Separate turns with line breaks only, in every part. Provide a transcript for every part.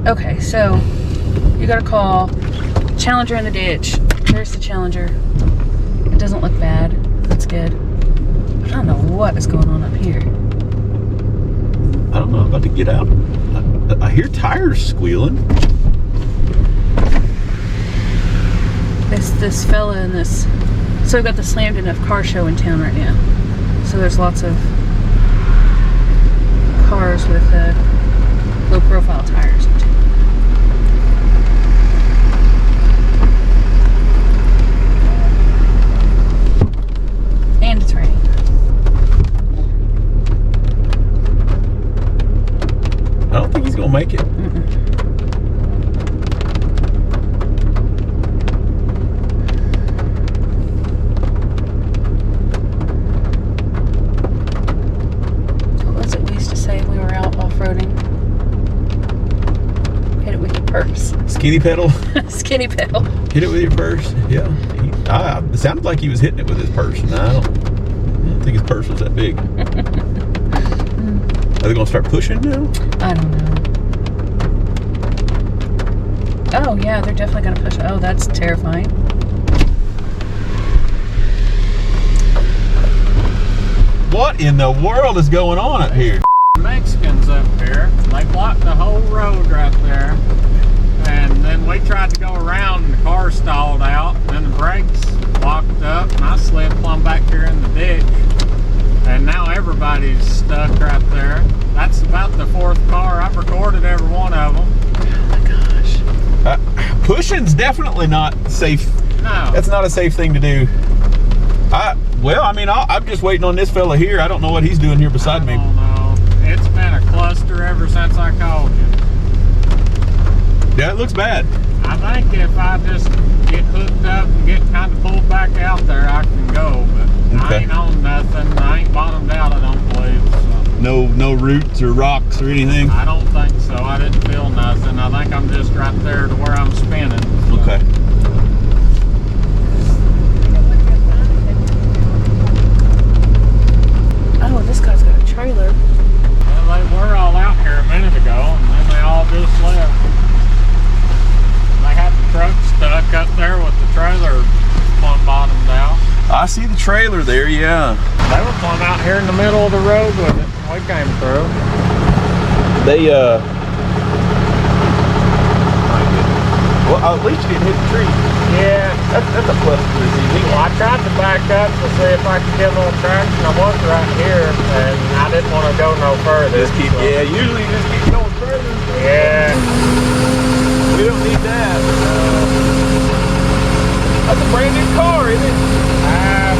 Okay, so you got a call. Challenger in the ditch. There's the Challenger. It doesn't look bad. That's good. I don't know what is going on up here.
I don't know. I'm about to get out. I hear tires squealing.
This fella in this. So we've got the slammed enough car show in town right now. So there's lots of cars with low profile tires in town. And it's raining.
I don't think he's gonna make it.
What was it we used to say when we were out off-roading? Hit it with your purse.
Skinny pedal.
Skinny pedal.
Hit it with your purse. Yeah. It sounded like he was hitting it with his purse. And I don't think his purse was that big. Are they gonna start pushing now?
I don't know. Oh yeah, they're definitely gonna push. Oh, that's terrifying.
What in the world is going on up here?
Mexicans up here. They blocked the whole road right there. And then we tried to go around and the car stalled out. And then the brakes locked up and I slid plumb back here in the ditch. And now everybody's stuck right there. That's about the 4th car. I've recorded every one of them.
Oh my gosh.
Pushing's definitely not safe.
No.
That's not a safe thing to do. I'm just waiting on this fella here. I don't know what he's doing here beside me.
Oh no. It's been a cluster ever since I called you.
Yeah, it looks bad.
I think if I just get hooked up and get kind of pulled back out there, I can go. But I ain't on nothing. I ain't bottomed out, I don't believe. So.
No roots or rocks or anything?
I don't think so. I didn't feel nothing. I think I'm just right there to where I'm spinning. So.
Okay.
Oh, this guy's got a trailer.
Well, they were all out here a minute ago, and then they all just left. They had the truck stuck up there with the trailer plumb bottomed out.
I see the trailer there, yeah.
They were plumb out here in the middle of the road with it. We came through.
Well, at least you didn't hit the tree.
Yeah.
That's a plus for this evening.
Well, I tried to back up to see if I could get a little traction. I was right here, and I didn't want to go no further.
Yeah, usually you just keep going further.
Yeah.
We don't need that. That's a brand new car, isn't it?
2020.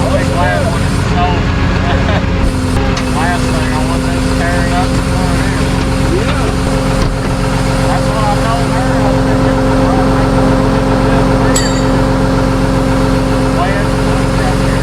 I think last one is sold. Last thing I want them tearing up the front end.
Yeah.
That's what I told her. I was going to get the front. Playing right here.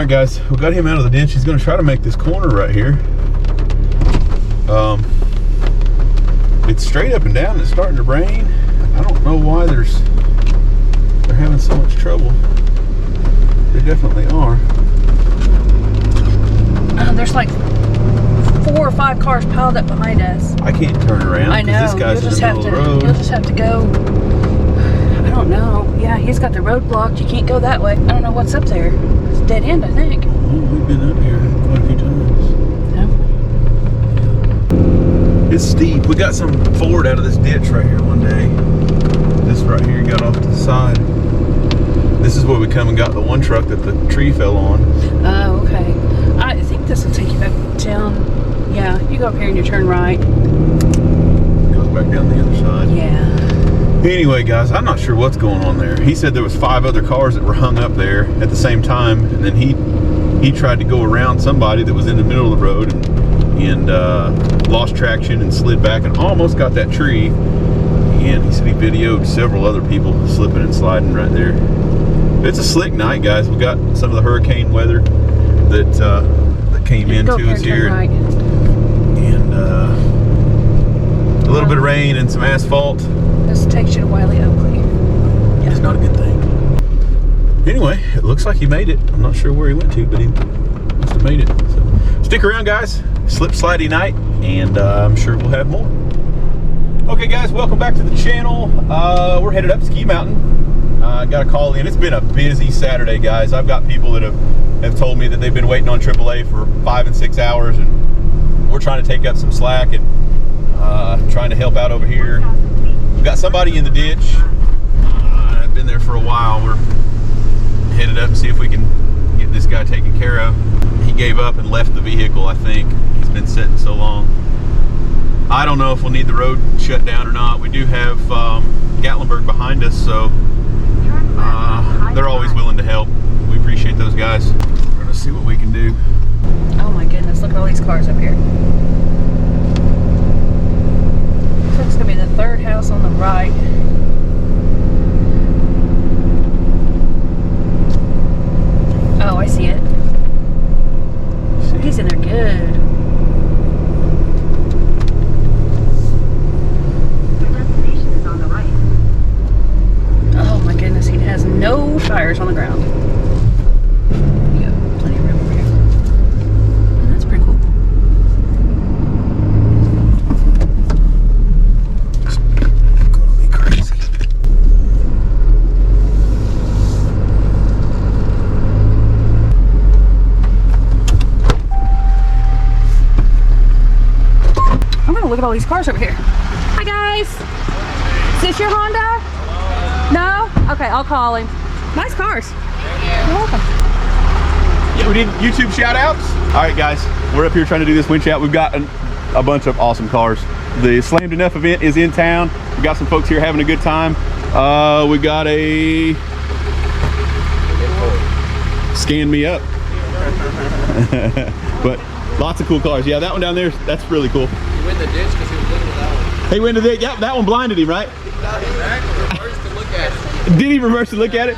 right, guys, we got him out of the ditch. He's going to try to make this corner right here. It's straight up and down. It's starting to rain. I don't know why they're having so much trouble. They definitely are.
There's like 4 or 5 cars piled up behind us.
I can't turn around.
I know.
This guy's in the middle of the road.
You'll just have to go. I don't know. Yeah, he's got the road blocked. You can't go that way. I don't know what's up there. It's a dead end, I think.
Well, we've been up here quite a few times.
Yeah.
It's steep. We got some Ford out of this ditch right here one day. This right here got off to the side. This is where we come and got the one truck that the tree fell on.
Oh, okay. I think this will take you back down. Yeah, you go up here and you turn right.
Goes back down the other side.
Yeah.
Anyway, guys, I'm not sure what's going on there. He said there was 5 other cars that were hung up there at the same time, and then he tried to go around somebody that was in the middle of the road and lost traction and slid back and almost got that tree. And he said he videoed several other people slipping and sliding right there. It's a slick night, guys. We got some of the hurricane weather that came into us here,
right.
and a little bit of rain and some asphalt.
This takes you to Wiley Oakley.
Yeah. It's not a good thing. Anyway, it looks like he made it. I'm not sure where he went to, but he must have made it. So stick around, guys. Slip slidey night, and I'm sure we'll have more. Okay, guys, welcome back to the channel. We're headed up Ski Mountain. Got a call in. It's been a busy Saturday, guys. I've got people that have told me that they've been waiting on AAA for 5 and 6 hours, and we're trying to take up some slack and trying to help out over here. We've got somebody in the ditch. I've been there for a while. We're headed up and see if we can get this guy taken care of. He gave up and left the vehicle, I think. He's been sitting so long. I don't know if we'll need the road shut down or not. We do have Gatlinburg behind us, so they're always willing to help. We appreciate those guys. We're gonna see what we can do.
Oh my goodness, look at all these cars up here. So it's gonna be the 3rd house on the right. Oh, I see it. He's in there good. He has no tires on the ground. You got plenty of room over here. Oh, that's pretty cool.
It's gonna be crazy.
I'm gonna look at all these cars over here. Hi guys. Is this your Honda? No? Okay, I'll call him. Nice cars. You're welcome.
Yeah, we did YouTube shout outs. All right, guys, we're up here trying to do this winch out. We've got a bunch of awesome cars. The Slammed Enough event is in town. We got some folks here having a good time. We got a Scan Me Up. But lots of cool cars. Yeah, that one down there, that's really cool.
He went in the ditch because he was looking at that one.
He went to the, yeah, that one blinded him, right? Did he reverse to look at it?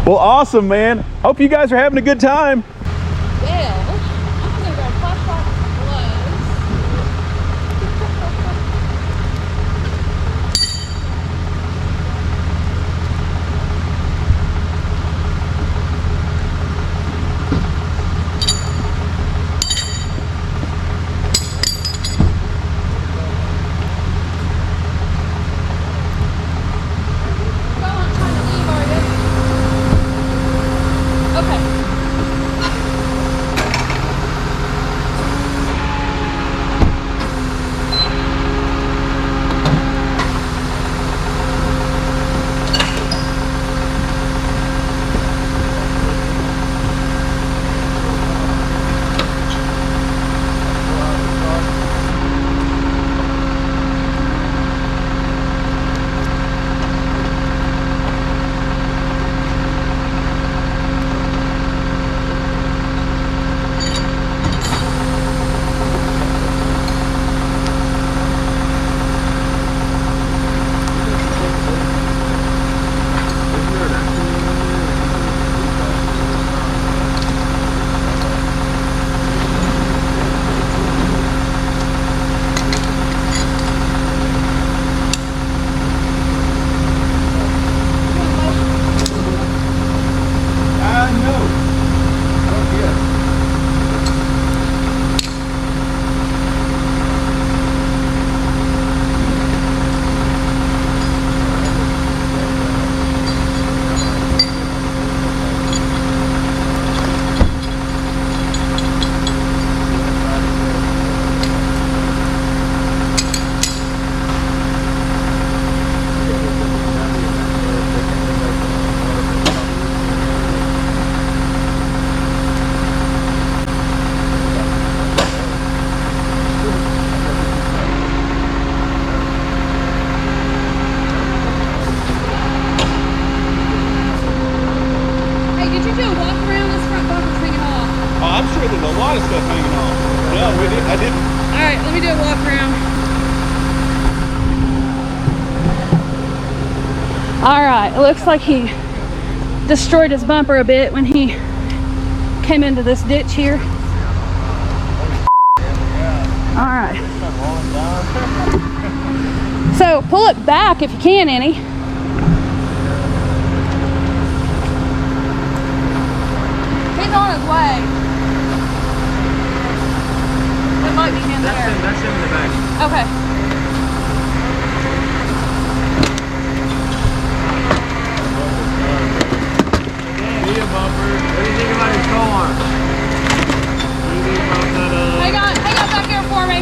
Well, awesome, man. Hope you guys are having a good time.
Well, I'm gonna go pop gloves. Well, I'm trying to leave already. Okay.
I'm sure there's a lot of stuff hanging off. No, I didn't.
All right, let me do a walk around. All right, it looks like he destroyed his bumper a bit when he came into this ditch here. All right. So pull it back if you can, Annie. He's on his way. It might be in there.
That's him in the back.
Okay.
See you, bumper. What do you think about his car? What do you think about that,
Hang on back here for me.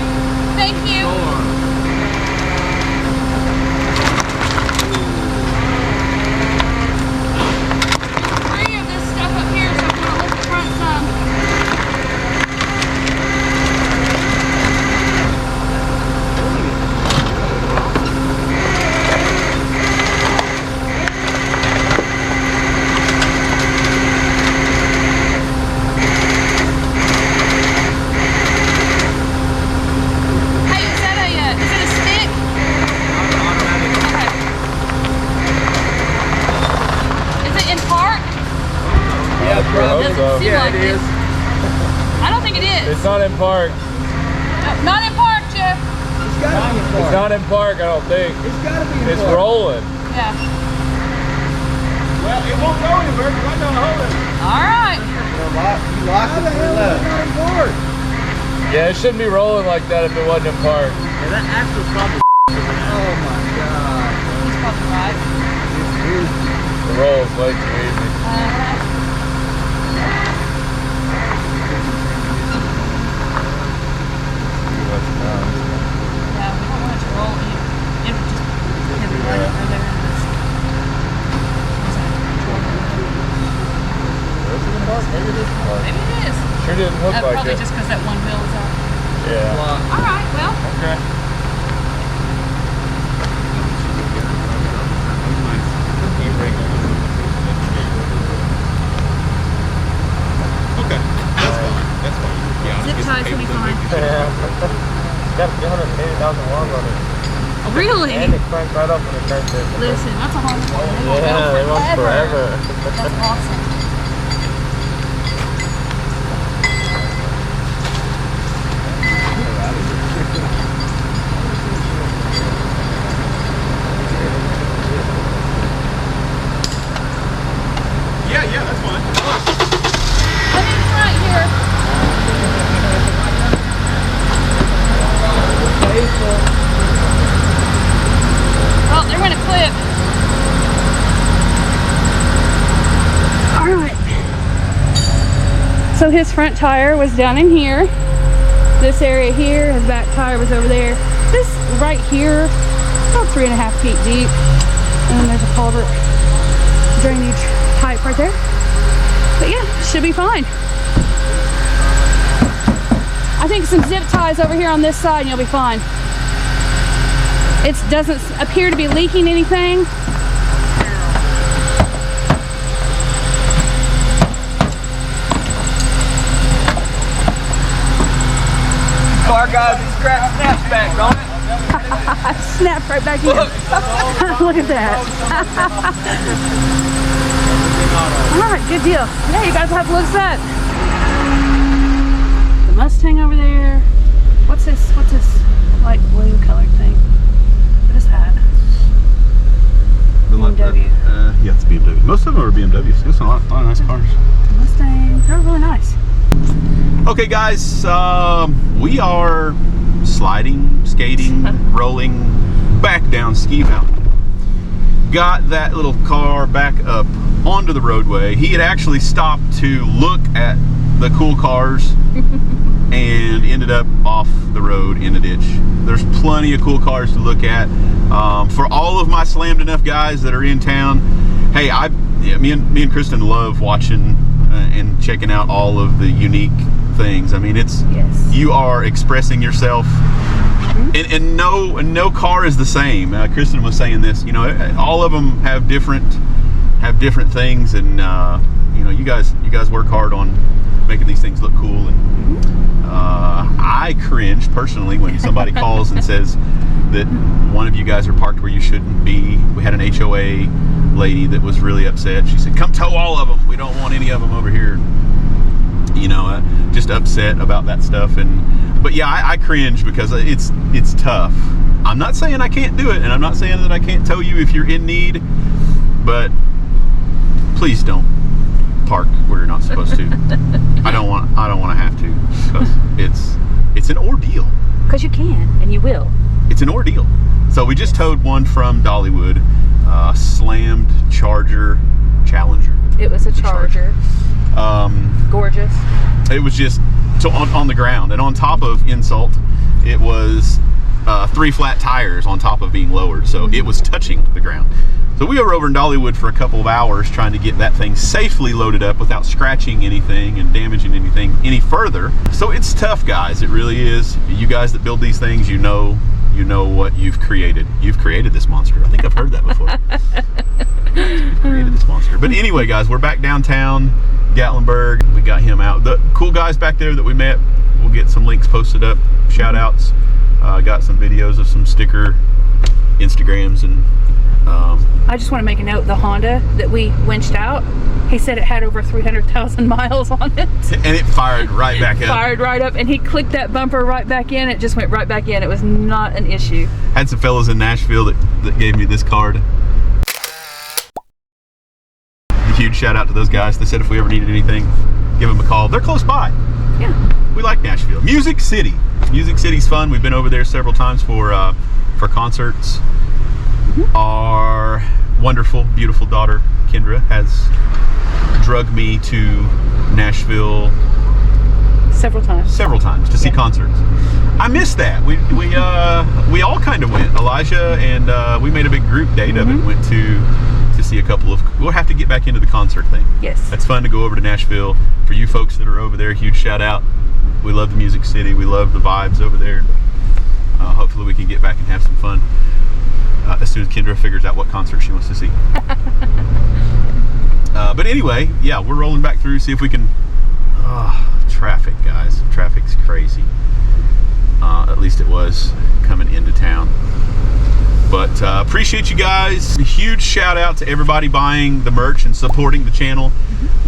Thank you.
car?
Three of this stuff up here, so I'm gonna lift the front some. Hey, is it a stick? Okay. Is it in park?
Yeah,
Doesn't seem
Yeah,
like
it is.
I don't think it is.
It's not in park.
Not in park, Jeff.
It's gotta be in
It's
park.
not in park, I don't think.
It's gotta be in
It's
park.
rolling.
Yeah.
Well, it won't go anywhere because I know how to hold it.
All right.
You lost it to the left. Not in park.
Yeah, it shouldn't be rolling like that if it wasn't in park.
Yeah, that axle's probably. Oh my god.
He's probably right.
The roll is way too easy.
Yeah, we don't want it to roll in. It would just have it right over there in this.
Maybe it is in park.
Maybe it is.
Sure didn't look like
Probably
it.
just because that one wheel is out.
Yeah.
All right, well.
Okay.
Okay, that's fine. That's fine. Yeah,
Zip ties will be fine.
Got 380,000 long on it.
Really?
And it cranked right up when it cranked it.
Listen, that's a hard one. They won't
Yeah,
go
they went forever.
That's awesome.
Yeah, that's fine.
Let me right here. Oh, they're gonna clip. All right. So his front tire was down in here. This area here, his back tire was over there. This right here, about 3.5 feet deep. And then there's a culvert drainage pipe right there. But yeah, should be fine. I think some zip ties over here on this side and you'll be fine. It doesn't appear to be leaking anything.
Car guys, he snaps back, don't it?
Snapped right back in. Look at that. All right, good deal. Yeah, you guys have to look at that. The Mustang over there. What's this light blue colored thing? What is that? BMW.
Yeah, it's BMW. Most of them are BMWs. It's a lot of nice cars.
The Mustang. They're really nice.
Okay, guys, we are sliding, skating, rolling back down Ski Mountain. Got that little car back up onto the roadway. He had actually stopped to look at the cool cars and ended up off the road in a ditch. There's plenty of cool cars to look at. For all of my slammed enough guys that are in town, hey, me and Kristen love watching and checking out all of the unique things. I mean,
Yes.
you are expressing yourself, and no car is the same. Kristen was saying this. You know, all of them have different things, and you know, you guys work hard on making these things look cool I cringe personally when somebody calls and says that one of you guys are parked where you shouldn't be. We had an HOA lady that was really upset. She said, come tow all of them. We don't want any of them over here. You know, just upset about that stuff. But yeah, I cringe because it's tough. I'm not saying I can't do it, and I'm not saying that I can't tow you if you're in need, but please don't park where you're not supposed to. I don't want to have to, because it's an ordeal.
Because you can, and you will.
It's an ordeal. So we just towed one from Dollywood, slammed Charger Challenger.
It was a Charger. Gorgeous.
It was just on the ground, and on top of insult, it was 3 flat tires on top of being lowered, so it was touching the ground. So we were over in Dollywood for a couple of hours trying to get that thing safely loaded up without scratching anything and damaging anything any further. So it's tough, guys. It really is. You guys that build these things, you know what you've created. You've created this monster. I think I've heard that before. You've created this monster. But anyway, guys, we're back downtown Gatlinburg. We got him out. The cool guys back there that we met, we'll get some links posted up, shout outs. Got some videos of some sticker Instagrams, and
I just want to make a note, the Honda that we winched out, he said it had over 300,000 miles on it.
And it fired right back up.
Fired right up, and he clicked that bumper right back in. It just went right back in. It was not an issue.
Had some fellas in Nashville that gave me this card. A huge shout out to those guys. They said if we ever needed anything, give them a call. They're close by.
Yeah.
We like Nashville. Music City. Music City's fun. We've been over there several times for concerts. Our wonderful, beautiful daughter, Kendra, has drugged me to Nashville several times to see concerts. I miss that. We all kind of went. Elijah and we made a big group date of it. Went to see a couple of. We'll have to get back into the concert thing.
Yes.
That's fun to go over to Nashville. For you folks that are over there, huge shout out. We love the Music City. We love the vibes over there. Hopefully we can get back and have some fun as soon as Kendra figures out what concert she wants to see. But anyway, yeah, we're rolling back through, see if we can. Traffic, guys. Traffic's crazy. At least it was coming into town. But appreciate you guys. A huge shout out to everybody buying the merch and supporting the channel.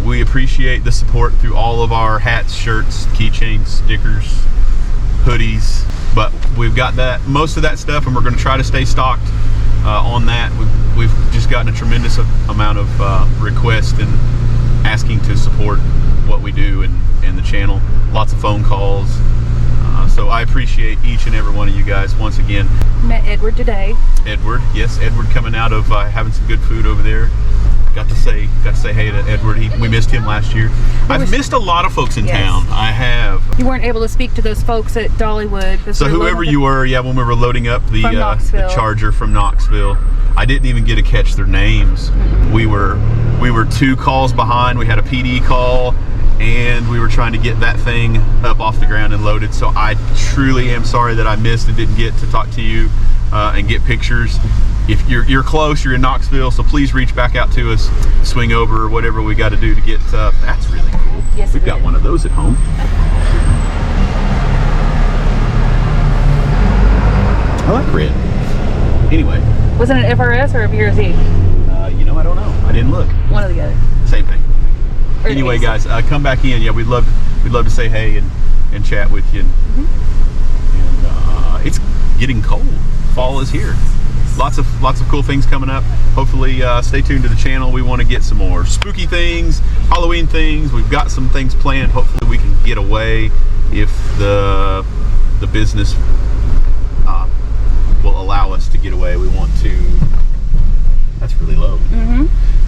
We appreciate the support through all of our hats, shirts, keychains, stickers, hoodies. But we've got most of that stuff, and we're going to try to stay stocked on that. We've just gotten a tremendous amount of requests and asking to support what we do and the channel. Lots of phone calls. So I appreciate each and every one of you guys once again.
Met Edward today.
Edward, yes, Edward coming out of having some good food over there. Got to say hey to Edward. We missed him last year. I've missed a lot of folks in town. I have.
You weren't able to speak to those folks at Dollywood.
So whoever you were, yeah, when we were loading up the Charger from Knoxville, I didn't even get to catch their names. We were 2 calls behind. We had a PD call, and we were trying to get that thing up off the ground and loaded. So I truly am sorry that I missed and didn't get to talk to you and get pictures. If you're close, you're in Knoxville, so please reach back out to us, swing over, whatever we got to do to get. That's really cool.
Yes,
we've got one of those at home. I like red. Anyway,
was it an FRS or a BRZ?
I don't know. I didn't look.
One or the other.
Same thing.
Or
anyway, guys, come back in. Yeah, we'd love to say hey and chat with you. And it's getting cold. Fall is here. Lots of cool things coming up. Hopefully, stay tuned to the channel. We want to get some more spooky things, Halloween things. We've got some things planned. Hopefully, we can get away if the business will allow us to get away. We want to. That's really low.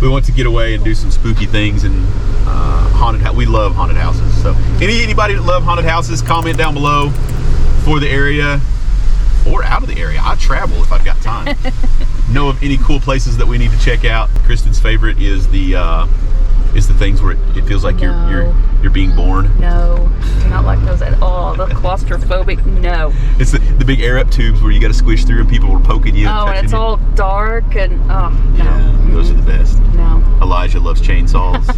We want to get away and do some spooky things and haunted house. We love haunted houses. So anybody that love haunted houses, comment down below for the area or out of the area. I travel if I've got time. Know of any cool places that we need to check out? Kristen's favorite is the things where it feels like you're being born.
No, do not like those at all. The claustrophobic, no.
It's the big air up tubes where you got to squish through and people were poking you.
Oh, and it's all dark and no.
Yeah, those are the best.
No.
Elijah loves chainsaws.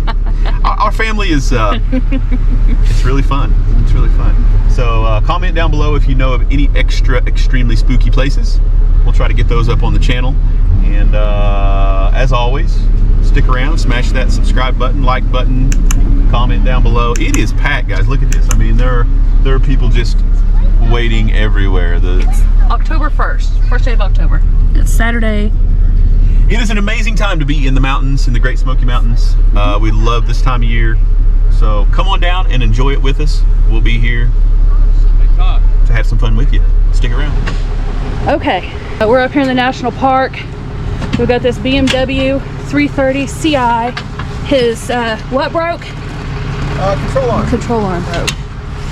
Our family is it's really fun. It's really fun. So comment down below if you know of any extremely spooky places. We'll try to get those up on the channel. And as always, stick around, smash that subscribe button, like button, comment down below. It is packed, guys. Look at this. I mean, there are people just waiting everywhere.
It's October 1st, first day of October. It's Saturday.
It is an amazing time to be in the mountains, in the Great Smoky Mountains. We love this time of year. So come on down and enjoy it with us. We'll be here to have some fun with you. Stick around. Okay, we're up here in the national park. We've got this BMW 330 CI. His, what broke? Control arm.
Control arm broke.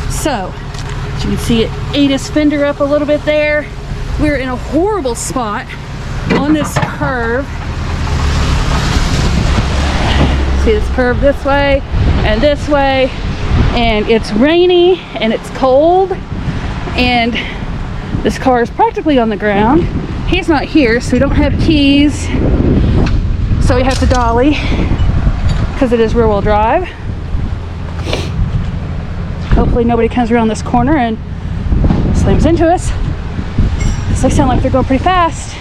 So, as you can see, it ate his fender up a little bit there. We're in a horrible spot on this curve. See this curve this way and this way, and it's rainy and it's cold, and this car is practically on the ground. He's not here, so we don't have keys, so we have to dolly because it is rear-wheel drive. Hopefully nobody comes around this corner and slams into us, because they sound like they're going pretty fast.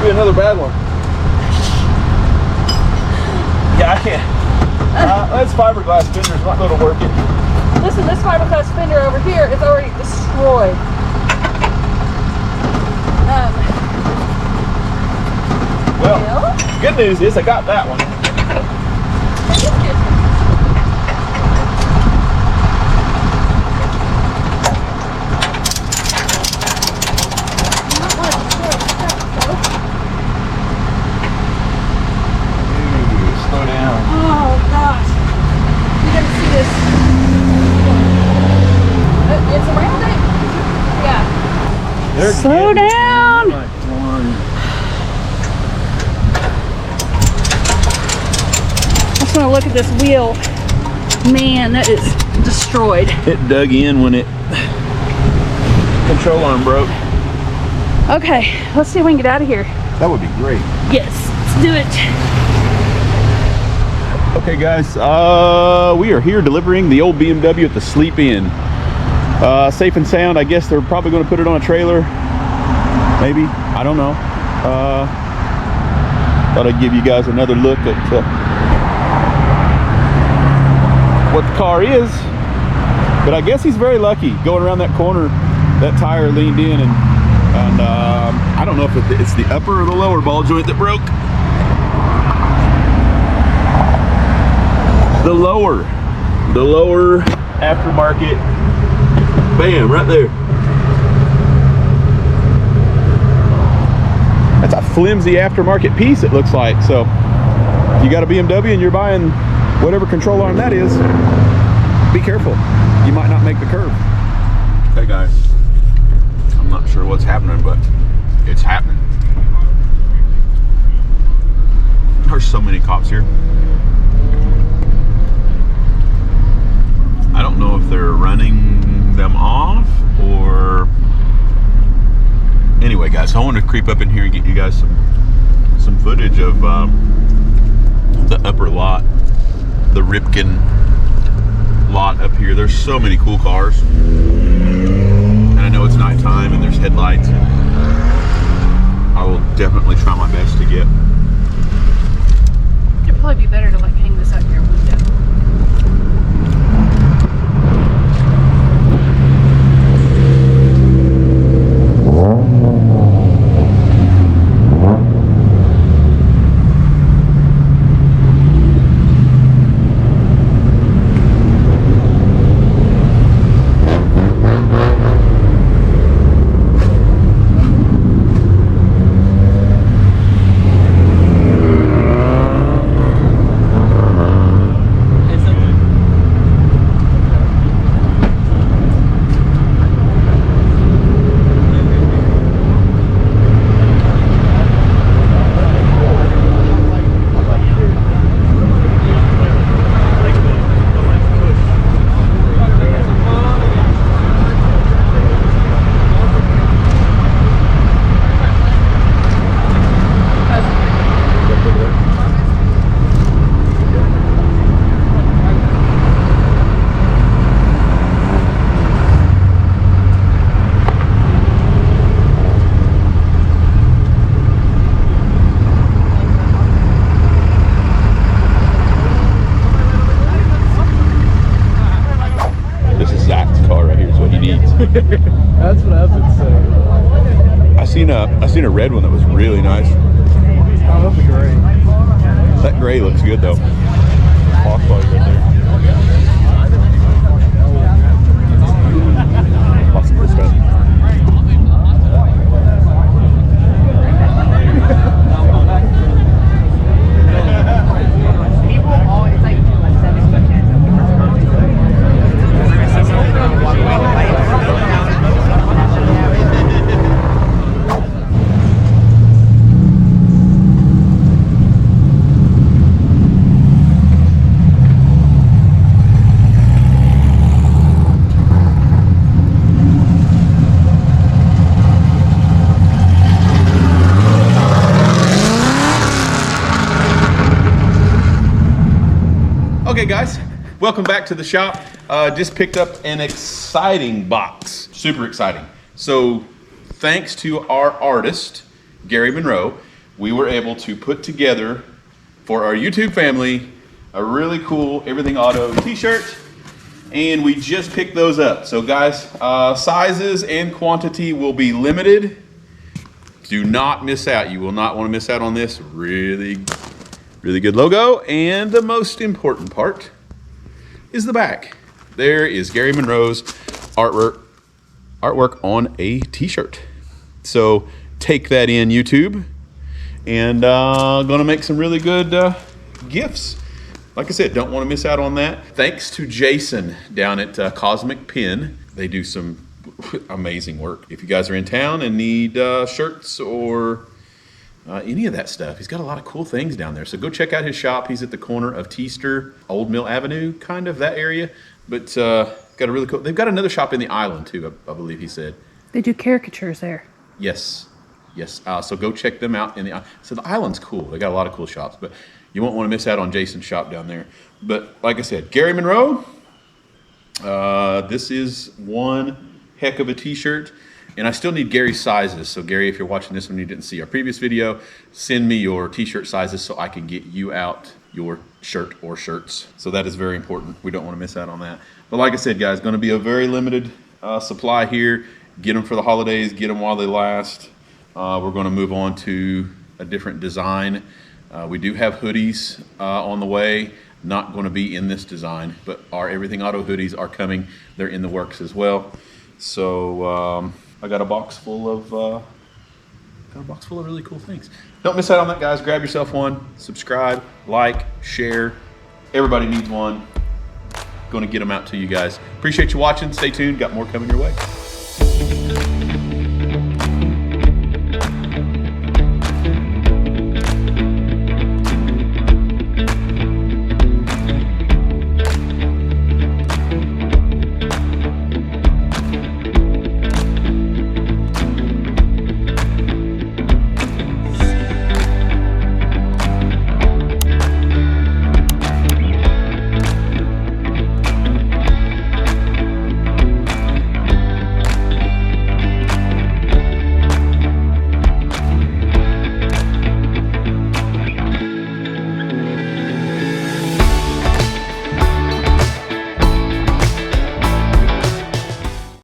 Another bad one. Yeah, I can't. That's fiberglass fender's not going to work it.
Listen, this fiberglass fender over here is already destroyed.
Well, good news is I got that one.
Slow down! I just want to look at this wheel. Man, that is destroyed.
It dug in when it control arm broke.
Okay, let's see if we can get out of here.
That would be great.
Yes, let's do it.
Okay, guys, we are here delivering the old BMW at the Sleep Inn. Safe and sound. I guess they're probably going to put it on a trailer. Maybe. I don't know. Thought I'd give you guys another look at what the car is. But I guess he's very lucky. Going around that corner, that tire leaned in, and I don't know if it's the upper or the lower ball joint that broke. The lower aftermarket. Bam, right there. That's a flimsy aftermarket piece, it looks like. So if you got a BMW and you're buying whatever control arm that is, be careful. You might not make the curve. Okay, guys, I'm not sure what's happening, but it's happening. There's so many cops here. I don't know if they're running them off or... Anyway, guys, I want to creep up in here and get you guys some footage of the upper lot, the Ripken lot up here. There's so many cool cars, and I know it's nighttime and there's headlights, and I will definitely try my best to get...
It'd probably be better to like hang this out your window.
seen a red one that was really nice.
I love the gray.
That gray looks good though. Hawk body right there. Lots of good stuff. Okay guys, welcome back to the shop. Just picked up an exciting box, super exciting. So thanks to our artist, Gary Monroe, we were able to put together for our YouTube family a really cool Everything Auto t-shirt, and we just picked those up. So guys, sizes and quantity will be limited. Do not miss out. You will not want to miss out on this. Really good logo, and the most important part is the back. There is Gary Monroe's artwork on a t-shirt. So take that in, YouTube, and gonna make some really good gifts. Like I said, don't want to miss out on that. Thanks to Jason down at Cosmic Pin. They do some amazing work. If you guys are in town and need shirts or any of that stuff, he's got a lot of cool things down there. So go check out his shop. He's at the corner of Teester, Old Mill Avenue, kind of that area. But got a really cool, they've got another shop in the island too, I believe he said.
They do caricatures there.
Yes. So go check them out in the, so the island's cool. They got a lot of cool shops, but you won't want to miss out on Jason's shop down there. But like I said, Gary Monroe, this is one heck of a t-shirt. And I still need Gary's sizes. So Gary, if you're watching this one, you didn't see our previous video, send me your t-shirt sizes so I can get you out your shirt or shirts. So that is very important. We don't want to miss out on that. But like I said, guys, going to be a very limited supply here. Get them for the holidays, get them while they last. We're going to move on to a different design. We do have hoodies on the way. Not going to be in this design, but our Everything Auto hoodies are coming. They're in the works as well. So I got a box full of really cool things. Don't miss out on that, guys. Grab yourself one, subscribe, like, share. Everybody needs one. Going to get them out to you guys. Appreciate you watching. Stay tuned. Got more coming your way.